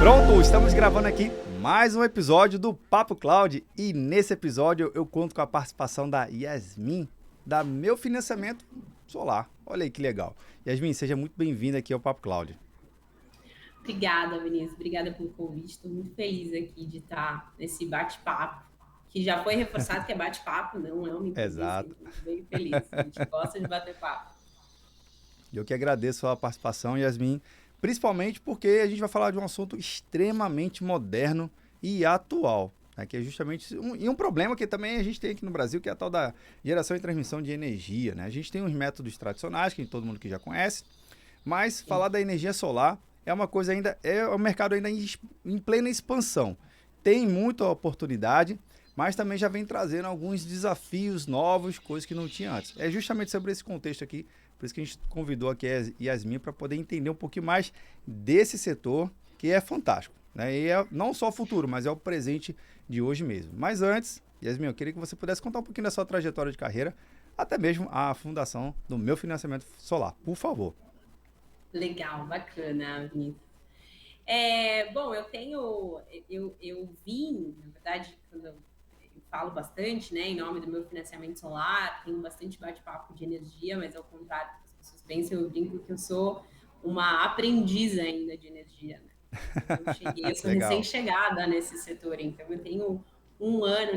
Pronto, estamos gravando aqui mais um episódio do Papo Cloud e nesse episódio eu conto com a participação da Yasmin, da Meu Financiamento Solar. Olha aí que legal. Yasmin, seja muito bem-vinda aqui ao Papo Cloud. Obrigada, Vinícius. Obrigada pelo convite. Estou muito feliz aqui de estar nesse bate-papo, que já foi reforçado que é bate-papo, não é uma entrevista. Exato. Então, bem feliz. A gente gosta de bater papo. Eu que agradeço a participação, Yasmin, principalmente porque a gente vai falar de um assunto extremamente moderno e atual, né, que é justamente um problema que também a gente tem aqui no Brasil, que é a tal da geração e transmissão de energia. Né? A gente tem uns métodos tradicionais, que todo mundo que já conhece, mas falar da energia solar é uma coisa ainda, é um mercado ainda em plena expansão. Tem muita oportunidade, mas também já vem trazendo alguns desafios novos, coisas que não tinha antes. É justamente sobre esse contexto aqui, por isso que a gente convidou aqui a Yasmin para poder entender um pouquinho mais desse setor, que é fantástico. Né? E é não só o futuro, mas é o presente de hoje mesmo. Mas antes, Yasmin, eu queria que você pudesse contar um pouquinho da sua trajetória de carreira, até mesmo a fundação do Meu Financiamento Solar, por favor. Legal, bacana, Vinícius. Bom, eu vim, na verdade, quando eu falo bastante, né, em nome do Meu Financiamento Solar, tenho bastante bate-papo de energia, mas ao contrário do que as pessoas pensam, eu brinco que eu sou uma aprendiz ainda de energia, né? Eu sou Legal. recém-chegada nesse setor, então eu tenho um ano,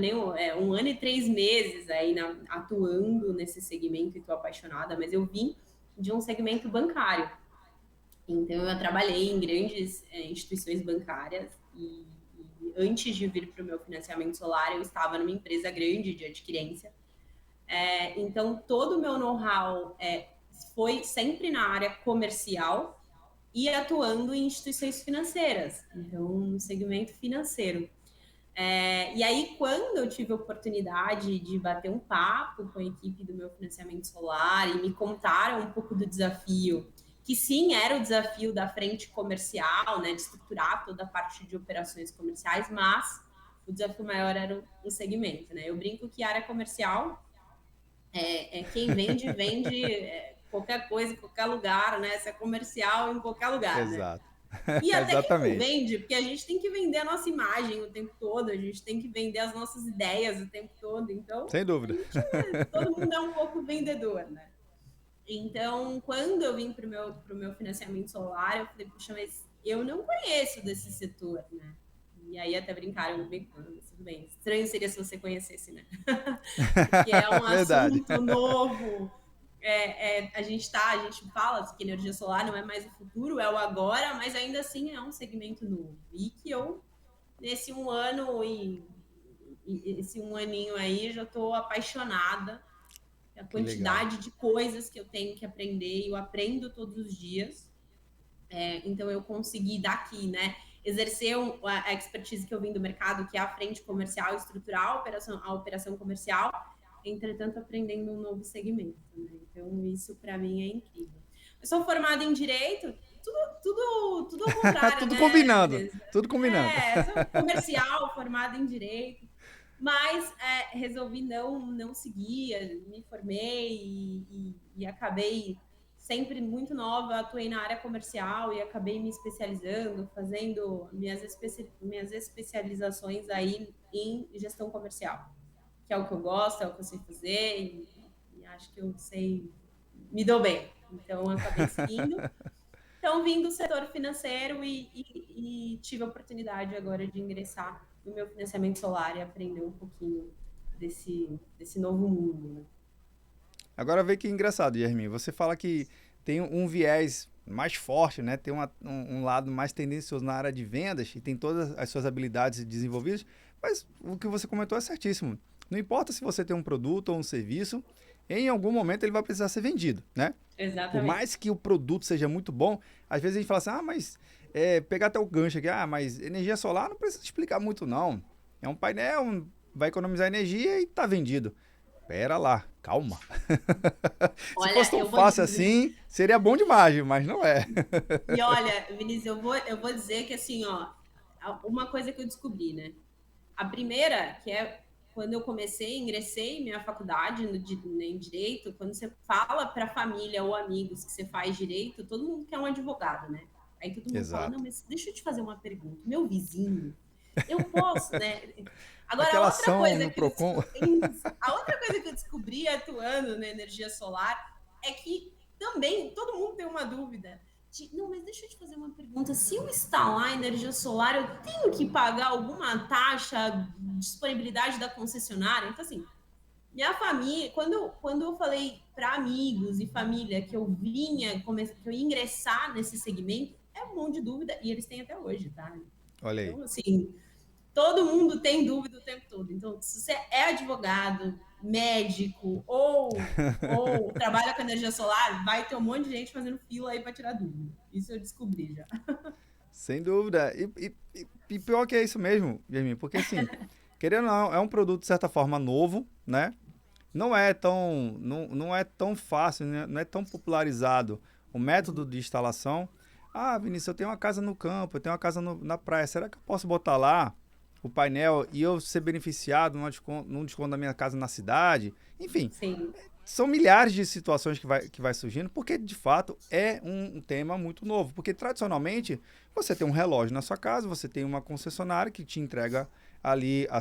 um ano e 3 meses aí atuando nesse segmento e estou apaixonada, mas eu vim de um segmento bancário. Então, eu trabalhei em grandes instituições bancárias e antes de vir para o meu financiamento solar, eu estava numa empresa grande de adquirência. Então, todo o meu know-how foi sempre na área comercial e atuando em instituições financeiras, então, no segmento financeiro. E aí, quando eu tive a oportunidade de bater um papo com a equipe do meu financiamento solar e me contaram um pouco do desafio, que sim, era o desafio da frente comercial, né, de estruturar toda a parte de operações comerciais, mas o desafio maior era o segmento, né? Eu brinco que a área comercial quem vende qualquer coisa em qualquer lugar, né? Se é comercial em qualquer lugar, né? Exato. E até quem não Exatamente. vende, porque a gente tem que vender a nossa imagem o tempo todo, a gente tem que vender as nossas ideias o tempo todo. Então, Sem dúvida. todo mundo é um pouco vendedor, né? Então, quando eu vim pro meu financiamento solar, eu falei, puxa, mas eu não conheço desse setor, né? E aí até brincaram comigo, mas tudo bem. Estranho seria se você conhecesse, né? Porque é um Verdade. assunto novo. A gente fala que energia solar não é mais o futuro, é o agora, mas ainda assim é um segmento novo. E que eu, nesse um ano e esse um aninho aí, já estou apaixonada. A Que legal. quantidade de coisas que eu tenho que aprender, eu aprendo todos os dias. Então eu consegui daqui, né, exercer a expertise que eu vim do mercado, que é a frente comercial, estruturar a operação comercial, entretanto aprendendo um novo segmento. Né? Então isso para mim é incrível. Eu sou formada em direito, tudo ao contrário, Tudo né, combinando. Vinícius? Tudo combinando. Sou comercial, formada em direito, mas resolvi não seguir, me formei e acabei sempre muito nova, atuei na área comercial e acabei me especializando, fazendo minhas especializações aí em gestão comercial, que é o que eu gosto, é o que eu sei fazer e acho que eu sei, me dou bem. Então, eu acabei seguindo. Então, vim do setor financeiro e tive a oportunidade agora de ingressar no meu financiamento solar e aprender um pouquinho desse novo mundo. Né? Agora vê que engraçado, Yermin. Você fala que tem um viés mais forte, né? Tem um lado mais tendencioso na área de vendas e tem todas as suas habilidades desenvolvidas, mas o que você comentou é certíssimo. Não importa se você tem um produto ou um serviço, em algum momento ele vai precisar ser vendido, né? Por Exatamente. mais que o produto seja muito bom, às vezes a gente fala assim, mas pegar até o gancho aqui, mas energia solar não precisa explicar muito não. É um painel, vai economizar energia e está vendido. Pera lá, calma. Se fosse Olha, tão eu vou fácil dizer. assim, seria bom demais, mas não é. E olha, Vinícius, eu vou dizer que assim, ó, uma coisa que eu descobri, né? A primeira, que é quando eu ingressei em minha faculdade em direito, quando você fala para família ou amigos que você faz direito, todo mundo quer um advogado, né? Aí todo mundo fala, não, Exato. mas deixa eu te fazer uma pergunta. Meu vizinho, eu posso, né? Agora, Aquela ação no Procon. a outra coisa que eu descobri atuando na energia solar é que também todo mundo tem uma dúvida. Não, mas deixa eu te fazer uma pergunta. Se eu instalar energia solar, eu tenho que pagar alguma taxa de disponibilidade da concessionária? Então, assim, minha família, quando eu falei para amigos e família que eu que eu ia ingressar nesse segmento, é um monte de dúvida, e eles têm até hoje, tá? Olha aí. Então, assim, todo mundo tem dúvida o tempo todo. Então, se você é advogado, médico ou trabalha com energia solar, vai ter um monte de gente fazendo fila aí para tirar dúvida. Isso eu descobri já. Sem dúvida. E pior que é isso mesmo, Jamie, porque assim, querendo ou não, é um produto de certa forma novo, né? Não é tão fácil, né? Não é tão popularizado o método de instalação. Ah, Vinícius, eu tenho uma casa no campo, eu tenho uma casa na praia. Será que eu posso botar lá o painel e eu ser beneficiado num desconto da minha casa na cidade? Enfim, Sim. são milhares de situações que vai surgindo, porque de fato é um tema muito novo. Porque tradicionalmente você tem um relógio na sua casa, você tem uma concessionária que te entrega ali a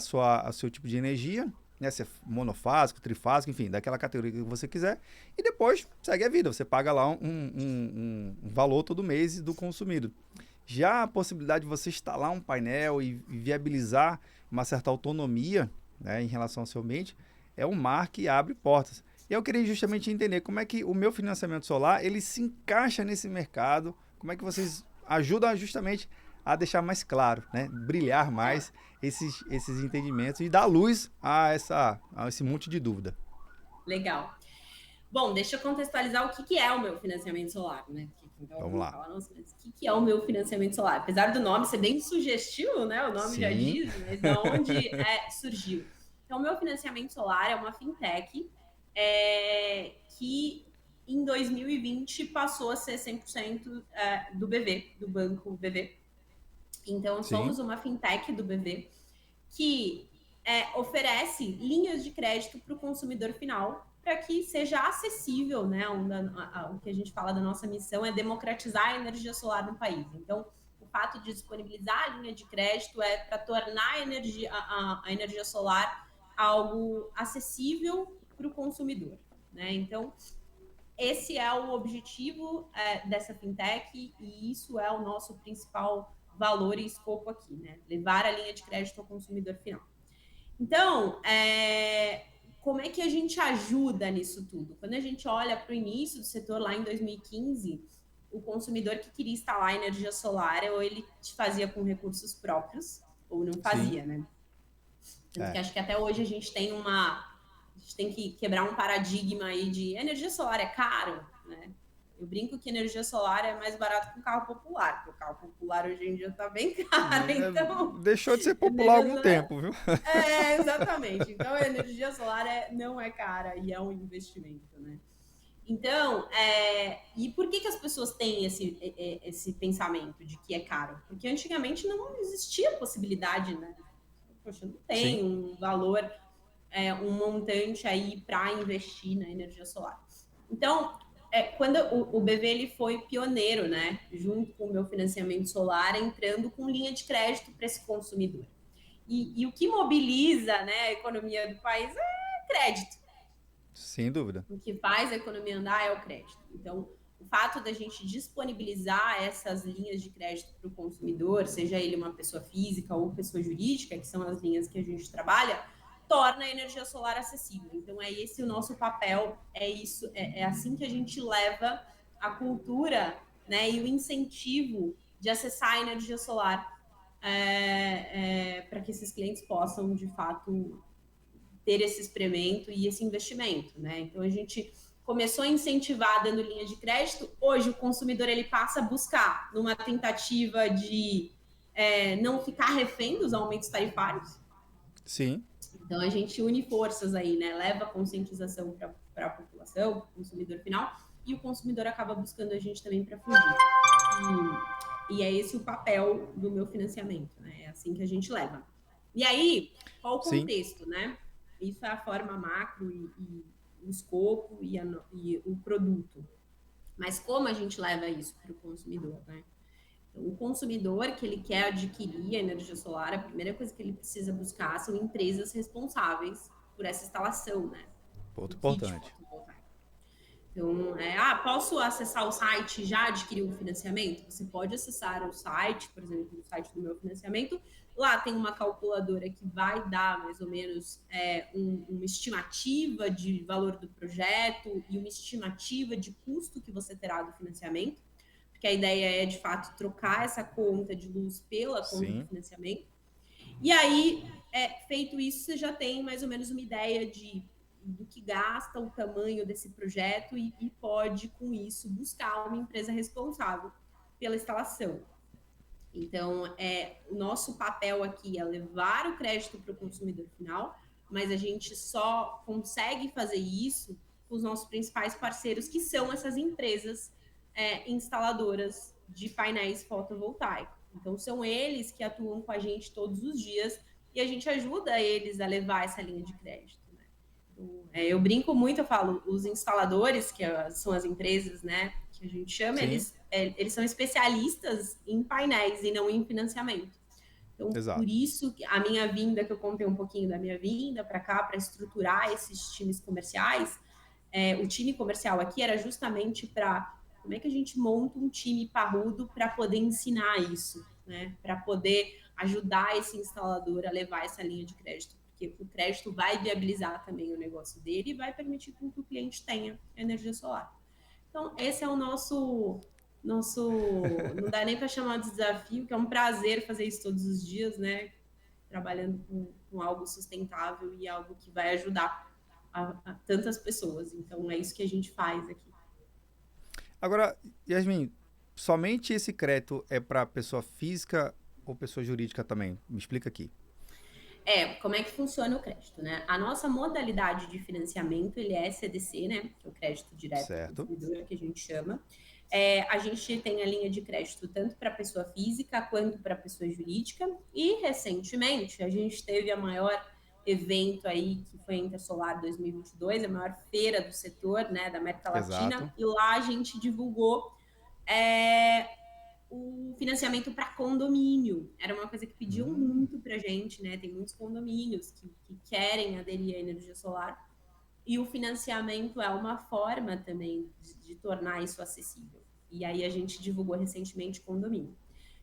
seu tipo de energia, né? Se é monofásico, trifásico, enfim, daquela categoria que você quiser, e depois segue a vida. Você paga lá um valor todo mês do consumido. Já a possibilidade de você instalar um painel e viabilizar uma certa autonomia, né, em relação ao seu ambiente, é um mar que abre portas. E eu queria justamente entender como é que o meu financiamento solar ele se encaixa nesse mercado, como é que vocês ajudam justamente a deixar mais claro, né, brilhar mais esses entendimentos e dar luz a esse monte de dúvida. Legal. Bom, deixa eu contextualizar o que é o meu financiamento solar, né? Porque então Vamos alguém lá. fala, nossa, mas o que é o meu financiamento solar? Apesar do nome ser bem sugestivo, né? O nome já Sim, diz, mas da onde surgiu? Então, o meu financiamento solar é uma fintech que em 2020 passou a ser 100% do BV, do banco BV. Então, sim, somos uma fintech do BV que oferece linhas de crédito para o consumidor final para que seja acessível, né? O que a gente fala da nossa missão é democratizar a energia solar no país. Então, o fato de disponibilizar a linha de crédito é para tornar a energia solar algo acessível para o consumidor, né? Então, esse é o objetivo dessa fintech e isso é o nosso principal valor e escopo aqui, né? Levar a linha de crédito ao consumidor final. Então, como é que a gente ajuda nisso tudo? Quando a gente olha para o início do setor lá em 2015, o consumidor que queria instalar energia solar, ou ele fazia com recursos próprios, ou não sim. fazia, né? Tanto que É. acho que até hoje a gente tem a gente tem que quebrar um paradigma aí de energia solar é caro, né? Eu brinco que energia solar é mais barato que um carro popular, porque o carro popular hoje em dia está bem caro, então Deixou de ser popular há energia algum solar tempo, viu? exatamente. Então a energia solar não é cara e é um investimento, né? Então, e por que as pessoas têm esse pensamento de que é caro? Porque antigamente não existia possibilidade, né? Poxa, não Sim, tem um valor, um montante aí para investir na energia solar. Então, quando o BV ele foi pioneiro, né? Junto com o meu financiamento solar, entrando com linha de crédito para esse consumidor. E o que mobiliza, né, a economia do país é crédito. sem dúvida. O que faz a economia andar é o crédito. Então, o fato da gente disponibilizar essas linhas de crédito para o consumidor, seja ele uma pessoa física ou pessoa jurídica, que são as linhas que a gente trabalha, torna a energia solar acessível. Então, é esse o nosso papel, é assim que a gente leva a cultura, né, e o incentivo de acessar a energia solar para que esses clientes possam, de fato, ter esse experimento e esse investimento, né? Então a gente começou a incentivar dando linha de crédito. Hoje o consumidor ele passa a buscar numa tentativa de não ficar refém dos aumentos tarifários. Sim, Então a gente une forças aí, né? Leva a conscientização para a população, para o consumidor final, e o consumidor acaba buscando a gente também para fugir. E é esse o papel do meu financiamento, né? É assim que a gente leva. E aí, qual o sim. contexto, né? Isso é a forma macro e o escopo e o produto. Mas como a gente leva isso para o consumidor, né? Então, o consumidor que ele quer adquirir a energia solar, a primeira coisa que ele precisa buscar são empresas responsáveis por essa instalação, né, Ponto do kit importante. fotovoltaico. Então, posso acessar o site e já adquirir um financiamento? Você pode acessar o site, por exemplo, o site do meu financiamento. Lá tem uma calculadora que vai dar mais ou menos uma estimativa de valor do projeto e uma estimativa de custo que você terá do financiamento, porque a ideia é, de fato, trocar essa conta de luz pela conta do Sim, financiamento. E aí, feito isso, você já tem mais ou menos uma ideia do que gasta, o tamanho desse projeto e pode, com isso, buscar uma empresa responsável pela instalação. Então, o nosso papel aqui é levar o crédito para o consumidor final, mas a gente só consegue fazer isso com os nossos principais parceiros, que são essas empresas instaladoras de painéis fotovoltaicos. Então, são eles que atuam com a gente todos os dias e a gente ajuda eles a levar essa linha de crédito. Né? Então, eu brinco muito, eu falo, os instaladores, que são as empresas, né, que a gente chama, sim, eles são especialistas em painéis e não em financiamento. Então, por exato. isso, a minha vinda, que eu contei um pouquinho da minha vinda para cá, para estruturar esses times comerciais, o time comercial aqui era justamente para como é que a gente monta um time parrudo para poder ensinar isso, né? Para poder ajudar esse instalador a levar essa linha de crédito, porque o crédito vai viabilizar também o negócio dele e vai permitir que o cliente tenha energia solar. Então, esse é o não dá nem para chamar de desafio, que é um prazer fazer isso todos os dias, né? Trabalhando com algo sustentável e algo que vai ajudar a tantas pessoas. Então, é isso que a gente faz aqui. Agora, Yasmin, somente esse crédito é para pessoa física ou pessoa jurídica também? Me explica aqui. Como é que funciona o crédito, né? A nossa modalidade de financiamento, ele é CDC, né? Que é o crédito direto ao Certo, consumidor, que a gente chama. A gente tem a linha de crédito tanto para pessoa física quanto para pessoa jurídica. E, recentemente, a gente teve a maior evento aí, que foi a Intersolar 2022, a maior feira do setor, né, da América Latina. exato. E lá a gente divulgou é, o financiamento para condomínio. Era uma coisa que pediam Hum, muito para gente, né? Tem muitos condomínios que querem aderir à energia solar. E o financiamento é uma forma também de tornar isso acessível. E aí a gente divulgou recentemente condomínio.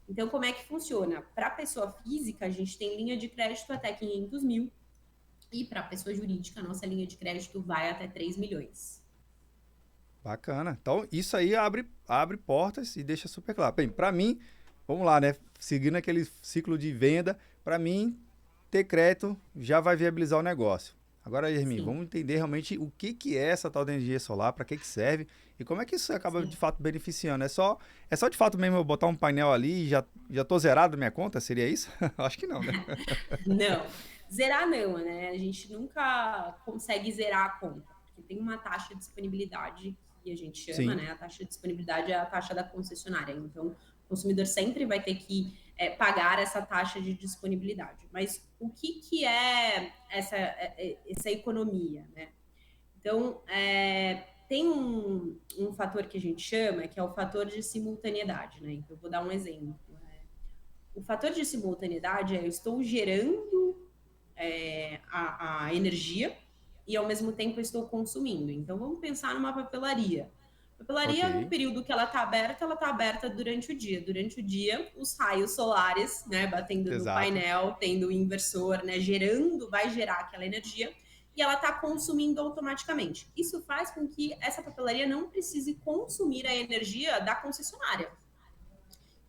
Então, como é que funciona? Para pessoa física, a gente tem linha de crédito até 500 mil. E para pessoa jurídica, a nossa linha de crédito vai até 3 milhões. bacana. Então, isso aí abre portas e deixa super claro. Bem, para mim, vamos lá, né? Seguindo aquele ciclo de venda, para mim, ter crédito já vai viabilizar o negócio. Agora, Yasmin, Sim, vamos entender realmente o que, que é essa tal de energia solar, para que, que serve e como é que isso acaba de sim. fato beneficiando. É só de fato mesmo eu botar um painel ali e já tô zerado na minha conta? Seria isso? Acho que não, né? Não, zerar não, né? A gente nunca consegue zerar a conta, porque tem uma taxa de disponibilidade que a gente chama, Sim. né? A taxa de disponibilidade é a taxa da concessionária. Então, o consumidor sempre vai ter que pagar essa taxa de disponibilidade. Mas o que é essa economia, né? Então, tem um fator que a gente chama, que é o fator de simultaneidade, né? Então, eu vou dar um exemplo. O fator de simultaneidade é eu estou gerando a energia e ao mesmo tempo eu estou consumindo. Então vamos pensar numa papelaria. A papelaria, no Ok. período que ela está aberta durante o dia. Durante o dia, os raios solares, né, batendo no Exato. painel, tendo o inversor, né, vai gerar aquela energia e ela está consumindo automaticamente. Isso faz com que essa papelaria não precise consumir a energia da concessionária.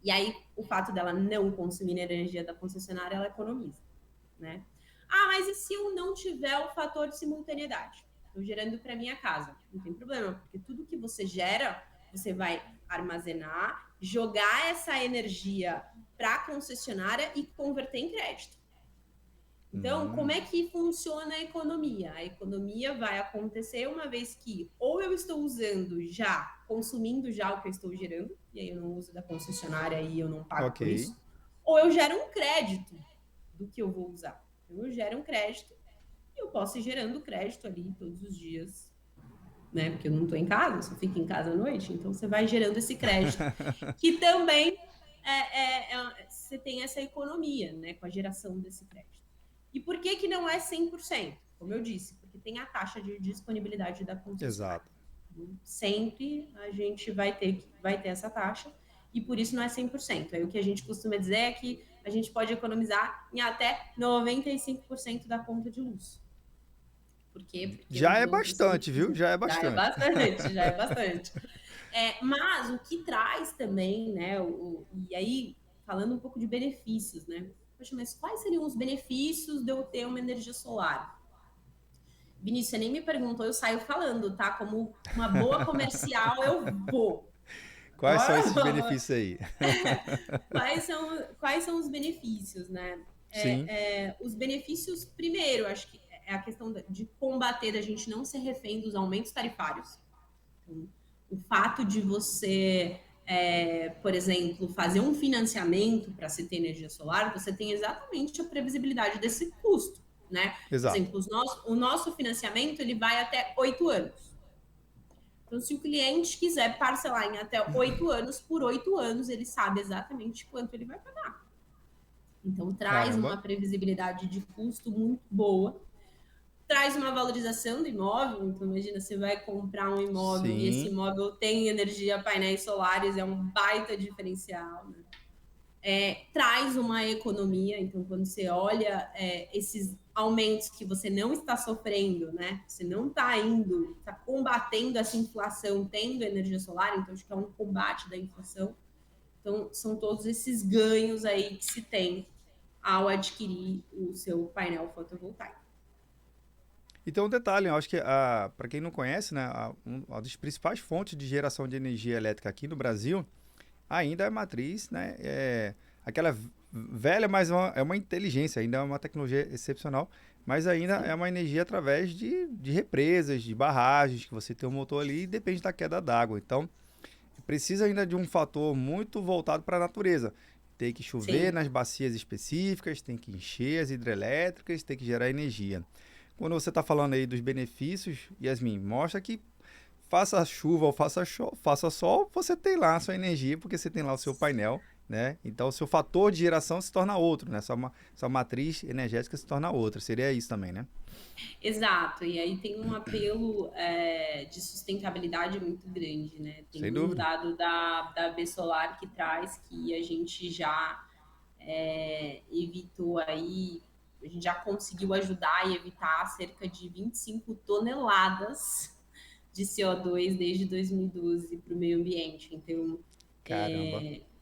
E aí, o fato dela não consumir a energia da concessionária, ela economiza, né? Ah, mas e se eu não tiver o fator de simultaneidade? Estou gerando para minha casa. Não tem problema, porque tudo que você gera, você vai armazenar, jogar essa energia para a concessionária e converter em crédito. Então, como Hum, é que funciona a economia? A economia vai acontecer uma vez que ou eu estou usando já, consumindo já o que eu estou gerando, e aí eu não uso da concessionária e eu não pago por ok. isso, ou eu gero um crédito do que eu vou usar. Então, eu gero um crédito e eu posso ir gerando crédito ali todos os dias, né? Porque eu não estou em casa, eu só fico em casa à noite, então você vai gerando esse crédito, que também você tem essa economia, né, com a geração desse crédito. E por que que não é 100%? Como eu disse, porque tem a taxa de disponibilidade da concessionária. Exato. Sempre a gente vai ter essa taxa e por isso não é 100%. Aí o que a gente costuma dizer é que a gente pode economizar em até 95% da conta de luz. Por quê? Porque Já os é bancos são... bastante, viu? Já é Já é bastante. bastante, já é bastante. Mas o que traz também, né? E aí, falando um pouco de benefícios, né? Poxa, mas quais seriam os benefícios de eu ter uma energia solar? Vinícius, você nem me perguntou, eu saio falando, tá? Como uma boa comercial, eu vou. Quais são Bora? esses benefícios aí? Quais são os benefícios, né? Sim, Os benefícios, primeiro, acho que é a questão de combater, da gente não ser refém dos aumentos tarifários. Então, o fato de você, por exemplo, fazer um financiamento para se ter energia solar, você tem exatamente a previsibilidade desse custo, né? Por exato. exemplo, o nosso financiamento ele vai até 8 anos. Então, se o cliente quiser parcelar em até 8 anos, por 8 anos ele sabe exatamente quanto ele vai pagar. Então, traz Caramba. uma previsibilidade de custo muito boa, traz uma valorização do imóvel. Então, imagina, você vai comprar um imóvel e esse Sim, imóvel tem energia, painéis solares, é um baita diferencial, né? Traz uma economia. Então, quando você olha esses aumentos que você não está sofrendo, né? Você não está está combatendo essa inflação, tendo energia solar, então acho que é um combate da inflação. Então, são todos esses ganhos aí que se tem ao adquirir o seu painel fotovoltaico. então, um detalhe, eu acho que para quem não conhece, né, uma das principais fontes de geração de energia elétrica aqui no Brasil ainda é a matriz, né, aquela velha, mas é uma inteligência, ainda é uma tecnologia excepcional, mas ainda Sim. é uma energia através de represas, de barragens, que você tem um motor ali e depende da queda d'água. Então, precisa ainda de um fator muito voltado para a natureza. Tem que chover Sim. nas bacias específicas, tem que encher as hidrelétricas, tem que gerar energia. Quando você está falando aí dos benefícios, Yasmin, mostra que faça chuva ou faça sol, você tem lá a sua energia, porque você tem lá o seu painel, né? Então, o seu fator de geração se torna outro, né? Sua matriz energética se torna outra. Seria isso também, né? Exato, e aí tem um apelo de sustentabilidade muito grande, né? Tem Sem um dúvida. dado da Besolar que traz que a gente já evitou aí, a gente já conseguiu ajudar e evitar cerca de 25 toneladas de CO2 desde 2012 para o meio ambiente. Então, Caramba.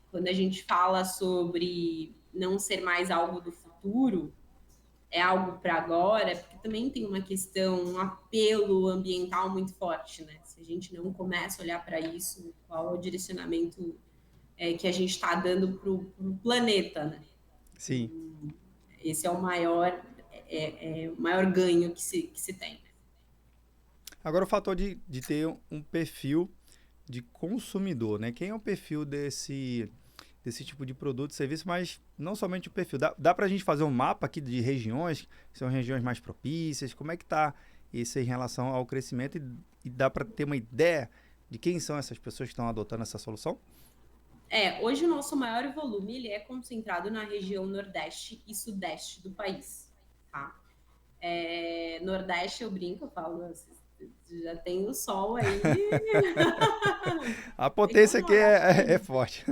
quando a gente fala sobre não ser mais algo do futuro, é algo para agora, porque também tem uma questão, um apelo ambiental muito forte, né? Se a gente não começa a olhar para isso, qual é o direcionamento que a gente está dando para o planeta, né? Sim. Esse é o maior ganho que se tem. Agora, o fator de ter um perfil de consumidor, né? Quem é o perfil desse tipo de produto e serviço, mas não somente o perfil. Dá para a gente fazer um mapa aqui de regiões, que são regiões mais propícias, como é que está isso em relação ao crescimento e dá para ter uma ideia de quem são essas pessoas que estão adotando essa solução? Hoje o nosso maior volume ele é concentrado na região Nordeste e Sudeste do país, tá? Nordeste eu brinco, eu falo, já tem o sol aí, A tem que potência aqui morar por é aí. forte.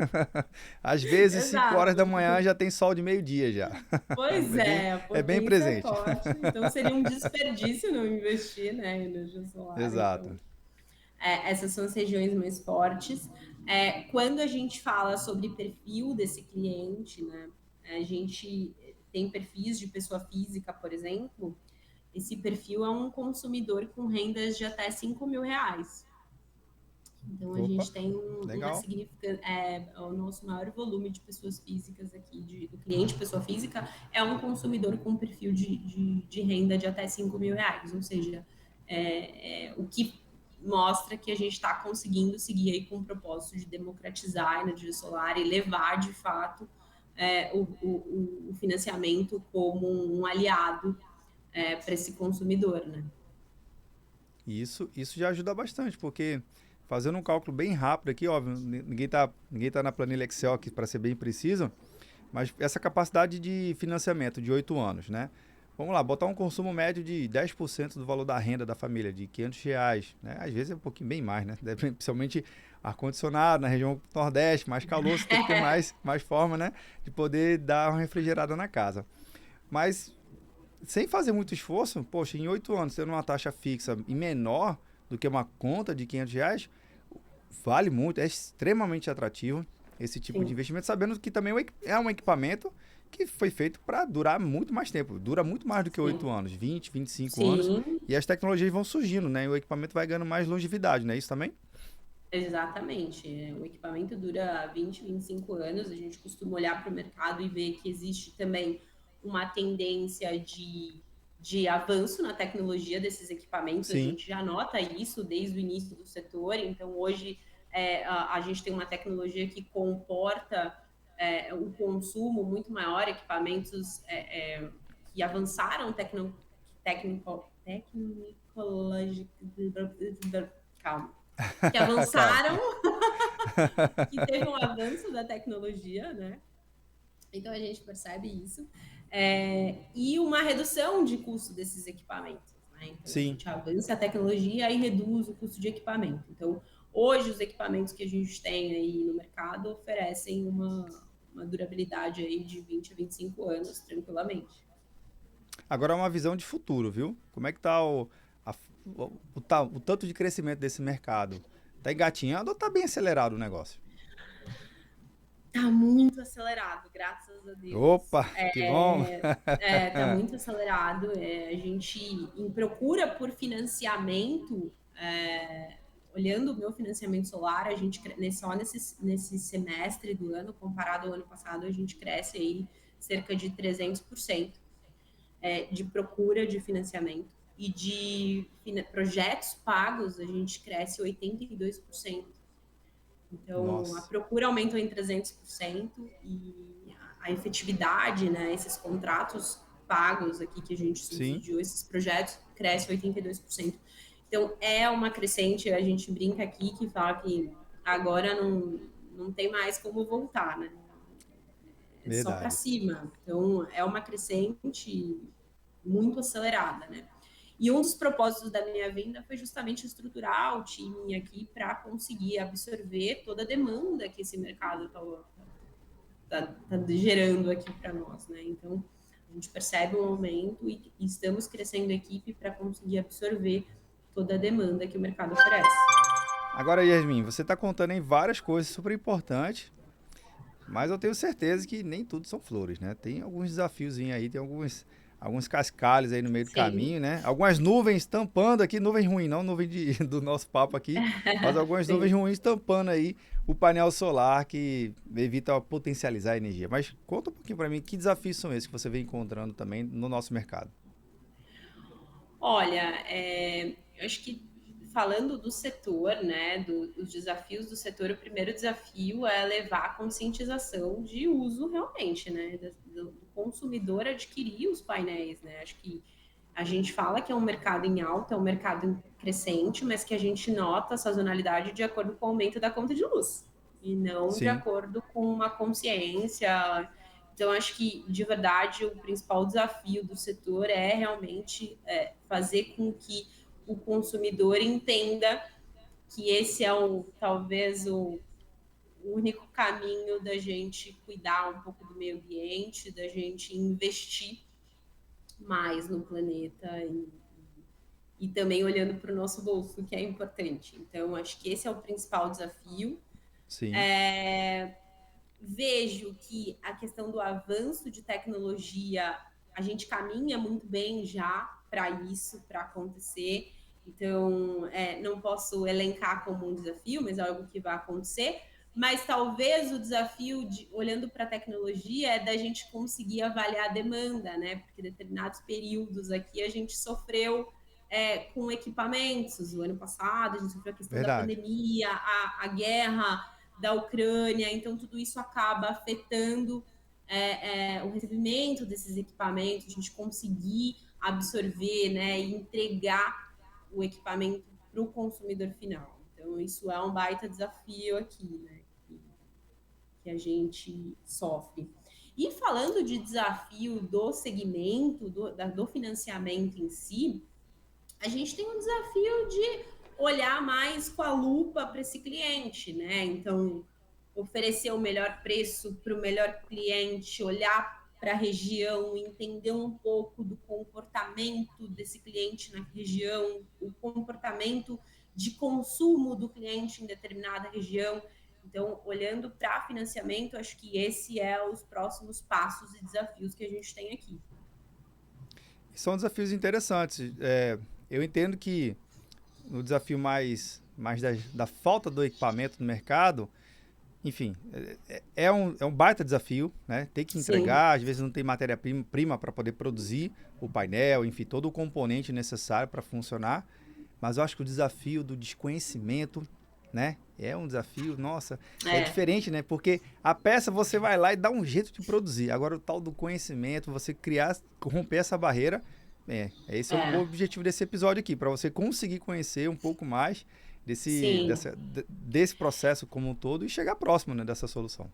Às vezes, 5 horas da Exato. manhã já tem sol de meio-dia já. Pois é, a É bem potência é presente. forte, então seria um desperdício não investir, né, em energia solar. Exato. Então, essas são as regiões mais fortes. Quando a gente fala sobre perfil desse cliente, né, a gente tem perfis de pessoa física, por exemplo, esse perfil é um consumidor com rendas de até R$ 5.000. Então, a Opa, gente tem uma legal. significante. O nosso maior volume de pessoas físicas aqui, do cliente pessoa física, é um consumidor com perfil de renda de até R$ 5.000. Ou seja, o que mostra que a gente está conseguindo seguir aí com o propósito de democratizar a energia solar e levar, de fato, o financiamento como um aliado para esse consumidor, né? Isso já ajuda bastante, porque fazendo um cálculo bem rápido aqui, óbvio, ninguém tá na planilha Excel aqui para ser bem preciso, mas essa capacidade de financiamento de 8 anos, né? Vamos lá, botar um consumo médio de 10% do valor da renda da família, de R$ 500, né? Às vezes é um pouquinho bem mais, né? Principalmente ar-condicionado na região Nordeste, mais calor, você tem que ter mais forma, né? De poder dar uma refrigerada na casa. Mas sem fazer muito esforço, poxa, em 8 anos, tendo uma taxa fixa e menor do que uma conta de R$ 500, vale muito, é extremamente atrativo esse tipo de Sim, investimento, sabendo que também é um equipamento que foi feito para durar muito mais tempo, dura muito mais do que sim, 8 anos, 20, 25 anos, sim, e as tecnologias vão surgindo, né? E o equipamento vai ganhando mais longevidade, não é isso também? exatamente. O equipamento dura 20, 25 anos. A gente costuma olhar para o mercado e ver que existe também uma tendência de avanço na tecnologia desses equipamentos. A Sim, gente já nota isso desde o início do setor. Então, hoje, a gente tem uma tecnologia que comporta um consumo muito maior, equipamentos que avançaram calma, que calma. avançaram, que teve um avanço da tecnologia, né? Então a gente percebe isso. E uma redução de custo desses equipamentos. Né? Então a Sim. gente avança a tecnologia e reduz o custo de equipamento. Então, hoje os equipamentos que a gente tem aí no mercado oferecem uma durabilidade aí de 20 a 25 anos, tranquilamente. Agora é uma visão de futuro, viu? Como é que tá o tanto de crescimento desse mercado? Tá engatinhando ou tá bem acelerado o negócio? Tá muito acelerado, graças a Deus. Opa, que bom! Tá muito acelerado. A gente, em procura por financiamento, olhando o meu financiamento solar, a gente só nesse semestre do ano, comparado ao ano passado, a gente cresce aí cerca de 300% de procura de financiamento. E de projetos pagos, a gente cresce 82%. Então, a Nossa, procura aumentou em 300% e a efetividade, né, esses contratos pagos aqui que a gente sim, subsidiou, esses projetos, cresce 82%. Então, é uma crescente, a gente brinca aqui que fala que agora não tem mais como voltar, né? É só para verdade. cima. Então, é uma crescente muito acelerada, né? E um dos propósitos da minha vinda foi justamente estruturar o time aqui para conseguir absorver toda a demanda que esse mercado está gerando aqui para nós, né? Então, a gente percebe um aumento e estamos crescendo a equipe para conseguir absorver toda a demanda que o mercado oferece. Agora, Yasmin, você está contando em várias coisas super importantes, mas eu tenho certeza que nem tudo são flores, né? Tem alguns desafios aí, tem alguns cascalhos aí no meio do Sim, caminho, né? Algumas nuvens tampando aqui, nuvem ruim, não nuvem do nosso papo aqui, mas algumas nuvens sim. ruins tampando aí o painel solar que evita potencializar a energia. Mas conta um pouquinho para mim, que desafios são esses que você vem encontrando também no nosso mercado? Olha, eu acho que falando do setor, né, dos desafios do setor, o primeiro desafio é levar a conscientização de uso realmente, né, do consumidor adquirir os painéis, né. Acho que a gente fala que é um mercado em alta, é um mercado crescente, mas que a gente nota a sazonalidade de acordo com o aumento da conta de luz e não de Sim, acordo com uma consciência. Então, acho que, de verdade, o principal desafio do setor é realmente fazer com que o consumidor entenda que esse é talvez o único caminho da gente cuidar um pouco do meio ambiente, da gente investir mais no planeta e também olhando para o nosso bolso, que é importante. Então, acho que esse é o principal desafio. sim, Vejo que a questão do avanço de tecnologia, a gente caminha muito bem já para isso, para acontecer. Então, não posso elencar como um desafio, mas é algo que vai acontecer. Mas talvez o desafio, olhando para a tecnologia, é da gente conseguir avaliar a demanda, né? Porque determinados períodos aqui a gente sofreu com equipamentos. O ano passado a gente sofreu a questão da verdade. pandemia, a guerra da Ucrânia, então tudo isso acaba afetando o recebimento desses equipamentos, a gente conseguir absorver, né, e entregar o equipamento para o consumidor final. Então, isso é um baita desafio aqui, né? Que a gente sofre. E falando de desafio do segmento, do financiamento em si, a gente tem um desafio de olhar mais com a lupa para esse cliente, né? Então, oferecer o melhor preço para o melhor cliente, olhar para a região, entender um pouco do comportamento desse cliente na região, o comportamento de consumo do cliente em determinada região. Então, olhando para financiamento, acho que esse é os próximos passos e desafios que a gente tem aqui. São desafios interessantes. Eu entendo que no desafio mais da falta do equipamento no mercado, enfim, é um baita desafio, né? Tem que entregar, às vezes não tem matéria-prima para poder produzir o painel, enfim, todo o componente necessário para funcionar. Mas eu acho que o desafio do desconhecimento, né? É um desafio, nossa, é diferente, né? Porque a peça você vai lá e dá um jeito de produzir. Agora o tal do conhecimento, você romper essa barreira, esse é o objetivo desse episódio aqui, para você conseguir conhecer um pouco mais desse processo como um todo e chegar próximo, né, dessa solução.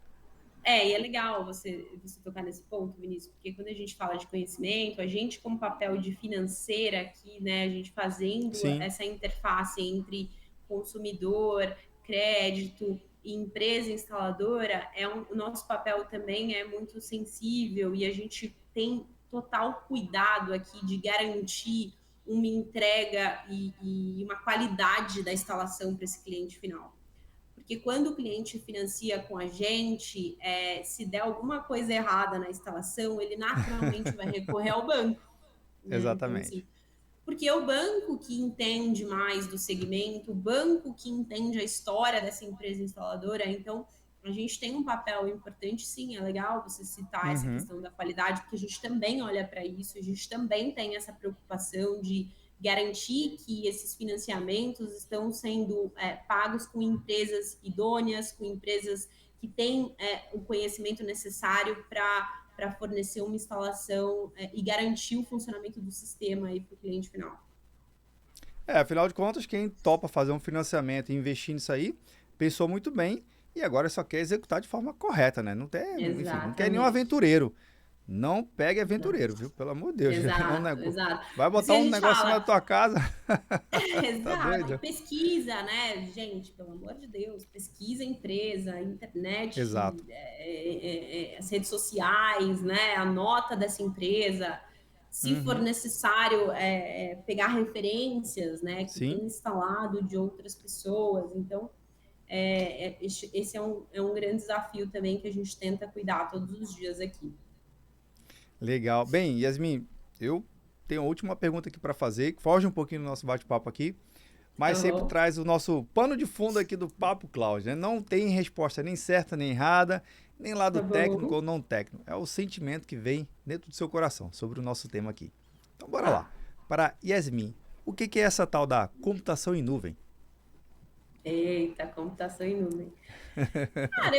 E é legal você tocar nesse ponto, Vinícius, porque quando a gente fala de conhecimento, a gente como papel de financeira aqui, né, a gente fazendo essa interface entre consumidor, crédito e empresa instaladora, o nosso papel também é muito sensível e a gente tem total cuidado aqui de garantir uma entrega e uma qualidade da instalação para esse cliente final. Porque quando o cliente financia com a gente, se der alguma coisa errada na instalação, ele naturalmente vai recorrer ao banco. Né? Exatamente. Então, assim, porque é o banco que entende mais do segmento, o banco que entende a história dessa empresa instaladora. Então, a gente tem um papel importante, sim, é legal você citar essa questão da qualidade, porque a gente também olha para isso, a gente também tem essa preocupação de garantir que esses financiamentos estão sendo pagos com empresas idôneas, com empresas que têm o conhecimento necessário para fornecer uma instalação e garantir o funcionamento do sistema para o cliente final. Afinal de contas, quem topa fazer um financiamento e investir nisso aí, pensou muito bem e agora só quer executar de forma correta, né? Não quer nenhum aventureiro. Não pegue aventureiro, viu? Pelo amor de Deus. Exato. Vai botar um negócio na tua casa. Exato. Tá doido? Pesquisa, né, gente? Pelo amor de Deus. Pesquisa a empresa, a internet, as redes sociais, né? A nota dessa empresa. Se for necessário, pegar referências, né? Que tem instalado de outras pessoas. Então, esse é um grande desafio também que a gente tenta cuidar todos os dias aqui. Legal. Bem, Yasmin, eu tenho a última pergunta aqui para fazer, que foge um pouquinho do nosso bate-papo aqui, mas sempre traz o nosso pano de fundo aqui do Papo Cloud, né? Não tem resposta nem certa nem errada, nem lado técnico ou não técnico. É o sentimento que vem dentro do seu coração sobre o nosso tema aqui. Então, bora lá. Para Yasmin, o que é essa tal da computação em nuvem? Eita, computação em nuvem. Cara,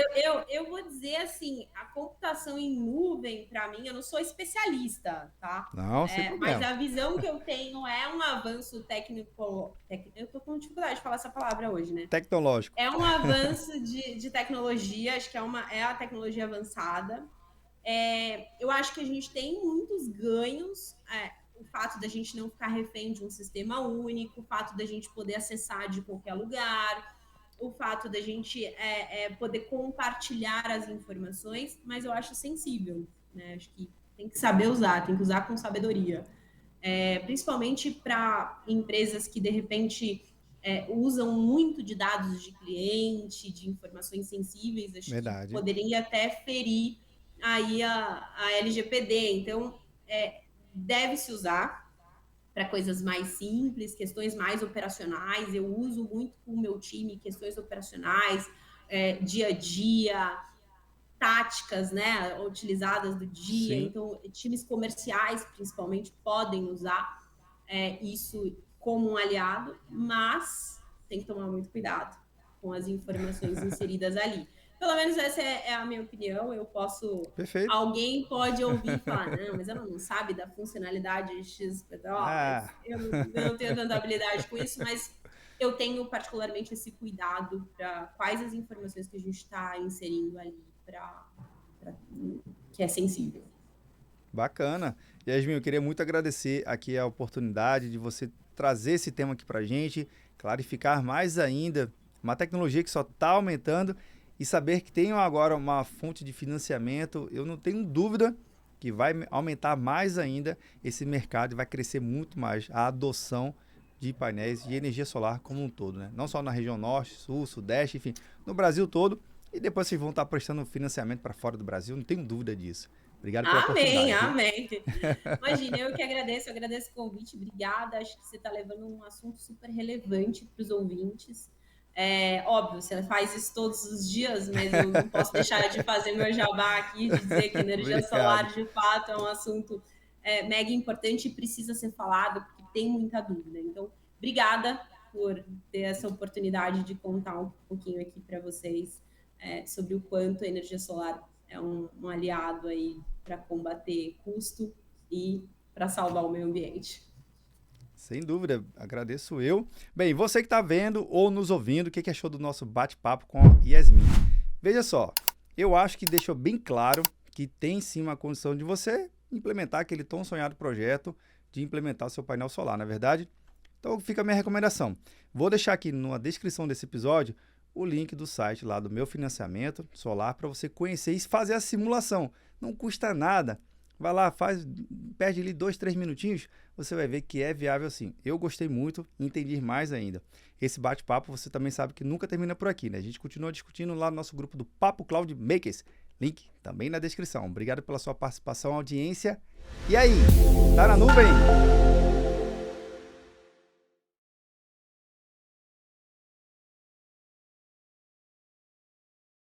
eu vou dizer assim, a computação em nuvem, para mim, eu não sou especialista, tá? Não, sem problema. Mas a visão que eu tenho é um avanço técnico... Eu tô com dificuldade de falar essa palavra hoje, né? Tecnológico. É um avanço de tecnologia, acho que é a tecnologia avançada. Eu acho que a gente tem muitos ganhos... o fato da gente não ficar refém de um sistema único, o fato da gente poder acessar de qualquer lugar, o fato da gente poder compartilhar as informações, mas eu acho sensível, né? Acho que tem que saber usar, tem que usar com sabedoria. Principalmente para empresas que, de repente, usam muito de dados de cliente, de informações sensíveis, acho que poderia até ferir aí a LGPD. Então, deve-se usar para coisas mais simples, questões mais operacionais. Eu uso muito com o meu time questões operacionais, dia a dia, táticas, né, utilizadas do dia. Sim. Então, times comerciais, principalmente, podem usar isso como um aliado, mas tem que tomar muito cuidado com as informações inseridas ali. Pelo menos essa é a minha opinião. Eu posso... Perfeito. Alguém pode ouvir e falar, não, mas ela não sabe da funcionalidade XPTO. Eu não tenho tanta habilidade com isso, mas eu tenho particularmente esse cuidado para quais as informações que a gente está inserindo ali, que é sensível. Bacana. Yasmin, eu queria muito agradecer aqui a oportunidade de você trazer esse tema aqui para a gente, clarificar mais ainda uma tecnologia que só está aumentando e saber que tem agora uma fonte de financiamento. Eu não tenho dúvida que vai aumentar mais ainda esse mercado e vai crescer muito mais a adoção de painéis de energia solar como um todo, né? Não só na região norte, sul, sudeste, enfim, no Brasil todo. E depois vocês vão estar prestando financiamento para fora do Brasil, não tenho dúvida disso. Obrigado pela Amém, oportunidade. amém. Imagina, eu que agradeço, o convite, obrigada. Acho que você está levando um assunto super relevante para os ouvintes. Óbvio, você faz isso todos os dias, mas eu não posso deixar de fazer meu jabá aqui, de dizer que energia solar, de fato, é um assunto mega importante e precisa ser falado, porque tem muita dúvida. Então, obrigada por ter essa oportunidade de contar um pouquinho aqui para vocês sobre o quanto a energia solar é um aliado aí para combater custo e para salvar o meio ambiente. Sem dúvida, agradeço eu. Bem, você que está vendo ou nos ouvindo, o que achou do nosso bate-papo com a Yasmin? Veja só, eu acho que deixou bem claro que tem sim uma condição de você implementar aquele tão sonhado projeto de implementar o seu painel solar, não é verdade? Então fica a minha recomendação. Vou deixar aqui na descrição desse episódio o link do site lá do meu financiamento solar para você conhecer e fazer a simulação. Não custa nada. Vai lá, perde ali 2, 3 minutinhos, você vai ver que é viável sim. Eu gostei muito, entendi mais ainda. Esse bate-papo você também sabe que nunca termina por aqui, né? A gente continua discutindo lá no nosso grupo do Papo Cloud Makers. Link também na descrição. Obrigado pela sua participação, audiência. E aí, tá na nuvem?